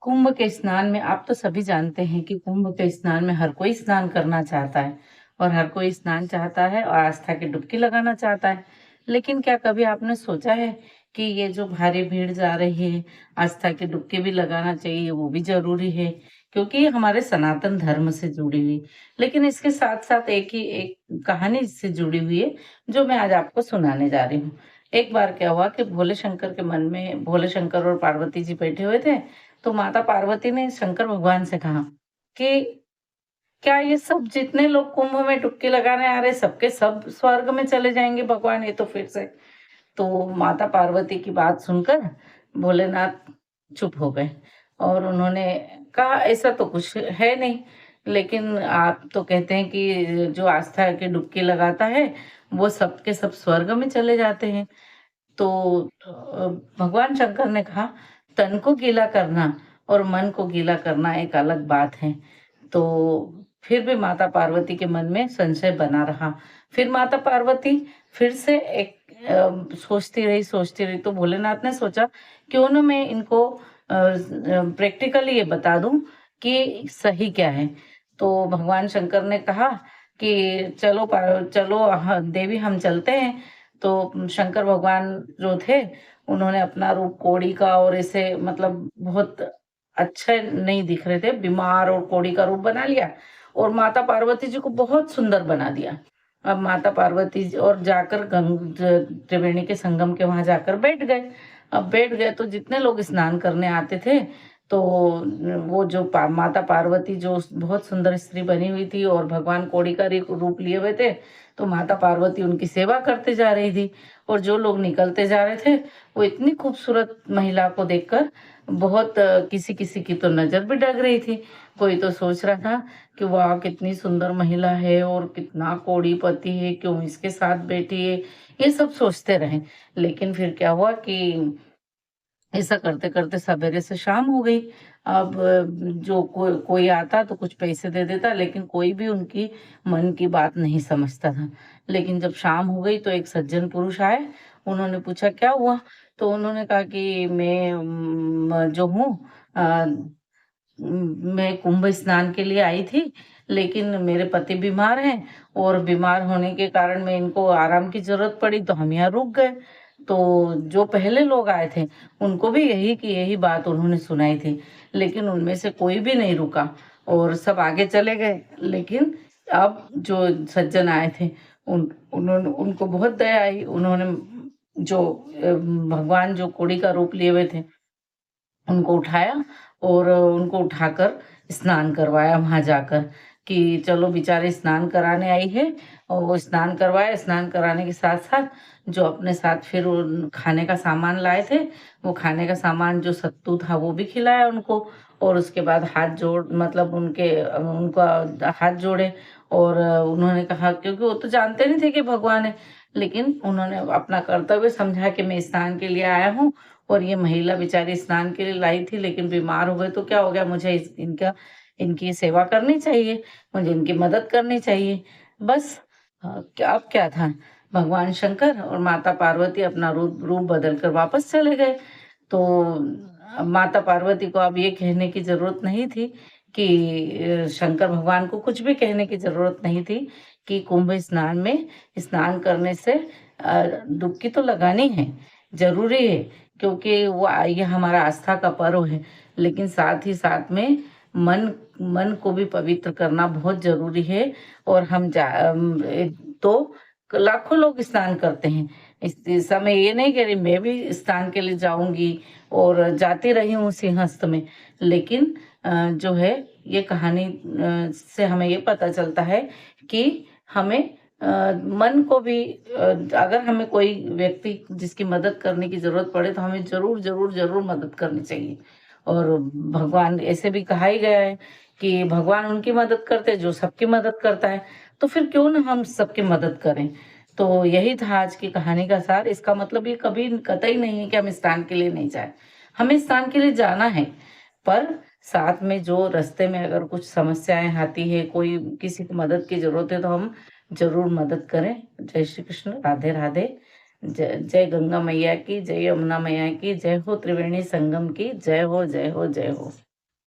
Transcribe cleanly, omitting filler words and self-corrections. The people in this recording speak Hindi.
कुंभ के स्नान में आप तो सभी जानते हैं कि कुंभ के स्नान में हर कोई स्नान करना चाहता है और हर कोई स्नान चाहता है और आस्था की डुबकी लगाना चाहता है। लेकिन क्या कभी आपने सोचा है कि ये जो भारी भीड़ जा रही है, आस्था की डुबकी भी लगाना चाहिए, वो भी ज़रूरी है, क्योंकि ये हमारे सनातन धर्म से जुड़ी हुई। लेकिन इसके साथ-साथ एक कहानी इससे जुड़ी हुई है, जो मैं आज आपको सुनाने जा रही हूँ। एक बार क्या हुआ कि भोले शंकर के मन में भोले शंकर और पार्वती जी बैठे हुए थे, तो माता पार्वती ने शंकर भगवान से कहा कि क्या ये सब जितने लोग कुंभ में डुबकी लगाने आ रहे हैं, सबके सब स्वर्ग में चले जाएँगे भगवान ये तो फिर से? तो माता पार्वती की बात सुनकर भोलेनाथ चुप हो गए और उन्होंने कहा ऐसा तो कुछ है नहीं, लेकिन आप तो कहते हैं कि जो आस्था की डुबकी लगाता है, वो सब के सब स्वर्ग में चले जाते हैं। तो भगवान शंकर ने कहा तन को गीला करना और मन को गीला करना एक अलग बात है। तो फिर भी माता पार्वती के मन में संशय बना रहा। फिर माता पार्वती फिर से सोचती रही तो भोलेनाथ ने सोचा क्यों ना मैं इनको प्रैक्टिकली ये बता दूं कि सही क्या है। तो भगवान शंकर ने कहा कि चलो देवी हम चलते हैं। तो शंकर भगवान जो थे, उन्होंने अपना रूप कोढ़ी का और ऐसे मतलब बहुत अच्छे नहीं दिख रहे थे, बीमार और कोढ़ी का रूप बना लिया और माता पार्वती जी को बहुत सुंदर बना दिया। अब माता पार्वती जी और जाकर त्रिवेणी के संगम के वहां जाकर बैठ गए। अब बैठ गए तो जितने लोग स्नान करने आते थे, तो वो जो माता पार्वती जो बहुत सुंदर स्त्री बनी हुई थी और भगवान कोढ़ी का रूप लिए हुए थे, तो माता पार्वती उनकी सेवा करते जा रही थी और जो लोग निकलते जा रहे थे, वो इतनी खूबसूरत महिला को देखकर बहुत किसी-किसी की तो नज़र भी डग रही थी। कोई तो सोच रहा था कि वाह! कितनी सुंदर महिला है और कितना कोढ़ी पति है, क्यों इसके साथ बैठी है, ये सब सोचते रहे। लेकिन फिर क्या हुआ कि ऐसा करते-करते सवेरे से शाम हो गई। अब जो कोई आता तो कुछ पैसे दे देता, लेकिन कोई भी उनकी मन की बात नहीं समझता था। लेकिन जब शाम हो गई तो एक सज्जन पुरुष आए, उन्होंने पूछा क्या हुआ? तो उन्होंने कहा कि मैं जो हूँ अ, मैं कुंभ स्नान के लिए आई थी, लेकिन मेरे पति बीमार हैं और बीमार होने के कारण मैं इनको आराम की ज़रूरत पड़ी तो हम यहाँ रुक गए। तो जो पहले लोग आए थे, उनको भी यही बात उन्होंने सुनाई थी, लेकिन उनमें से कोई भी नहीं रुका और सब आगे चले गए। लेकिन अब जो सज्जन आए थे, उन्होंने उनको बहुत दया आई। उन्होंने जो भगवान जो कोढ़ी का रूप लिए हुए थे, उनको उठाया और उनको उठाकर स्नान करवाया वहाँ जाकर कि चलो बेचारे स्नान कराने आई है और वो स्नान करवाया। स्नान कराने के साथ-साथ जो अपने साथ फिर उन खाने का सामान लाए थे, वो खाने का सामान जो सत्तू था वो भी खिलाया उनको और उसके बाद हाथ जोड़ मतलब उनका हाथ जोड़े और उन्होंने कहा क्योंकि वो तो जानते नहीं थे कि भगवान है, लेकिन उन्होंने अपना कर्तव्य समझा कि मैं स्नान के लिए आया हूँ और ये महिला बेचारी स्नान के लिए लाई थी लेकिन बीमार हो गई तो क्या हो गया मुझे इनकी सेवा करनी चाहिए, मुझे इनकी मदद करनी चाहिए। बस क्या अब क्या था, भगवान शंकर और माता पार्वती अपना रूप रूप बदल कर वापस चले गए। तो माता पार्वती को अब ये कहने की ज़रूरत नहीं थी कि शंकर भगवान को कुछ भी कहने की ज़रूरत नहीं थी कि कुंभ स्नान में स्नान करने से डुबकी तो लगानी है, ज़रूरी है क्योंकि ये हमारा आस्था का पर्व है। लेकिन साथ ही साथ में मन मन को भी पवित्र करना बहुत ज़रूरी है और तो लाखों लोग स्नान करते हैं। इस समय ये नहीं कह रही मैं भी स्नान के लिए जाऊँगी और जाती रही हूँ सिंहस्थ में। लेकिन जो है ये कहानी से हमें ये पता चलता है कि हमें मन को भी अगर हमें कोई व्यक्ति जिसकी मदद करने की ज़रूरत पड़े तो हमें ज़रूर मदद करनी चाहिए। और भगवान ऐसे भी कहा ही गया है कि भगवान उनकी मदद करते हैं जो सबकी मदद करता है, तो फिर क्यों ना हम सबकी मदद करें। तो यही था आज की कहानी का सार। इसका मतलब ये कभी कतई नहीं है कि हम स्नान के लिए नहीं जाएँ। हमें स्नान के लिए जाना है, पर साथ में जो रास्ते में अगर कुछ समस्याएँ आती है, कोई किसी को मदद की ज़रूरत है तो हम ज़रूर मदद करें। जय श्री कृष्ण, राधे राधे। जय गंगा मैया की, जय यमुना मैया की, जय हो त्रिवेणी संगम की, जय हो, जय हो, जय हो।